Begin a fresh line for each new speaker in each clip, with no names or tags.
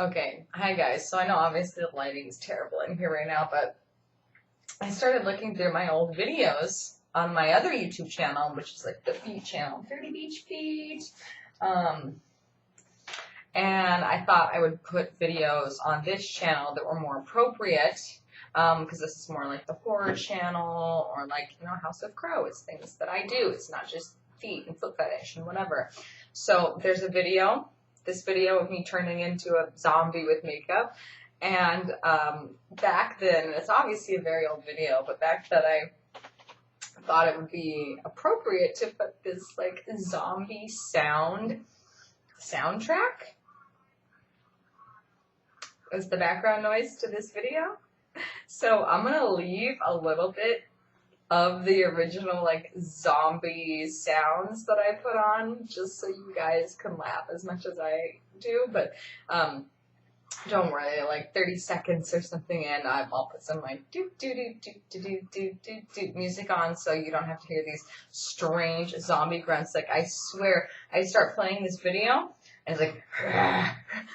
Okay, hi guys. So I know obviously the lighting is terrible in here right now, but I started looking through my old videos on my other YouTube channel, which is like the feet channel, 30 Beach Feet. Um, and I thought I would put videos on this channel that were more appropriate, because this is more like the horror channel or like, House of Crow. It's things that I do. It's not just feet and foot fetish and whatever. So there's a video, this video of me turning into a zombie with makeup. And back then, it's obviously a very old video, but back then I thought it would be appropriate to put this like zombie soundtrack as the background noise to this video. So I'm gonna leave a little bit of the original like zombie sounds that I put on just so you guys can laugh as much as I do, but don't worry, like 30 seconds or something, and I'll put some like do do do do do do do do music on so you don't have to hear these strange zombie grunts. Like I swear, I start playing this video and it's like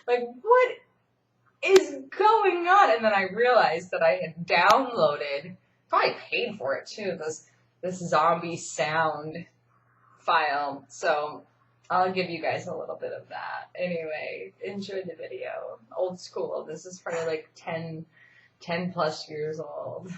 like what is going on? And then I realized that I had downloaded, probably paid for it too, this zombie sound file. So I'll give you guys a little bit of that. Anyway, enjoy the video. Old school. This is probably like 10 plus years old.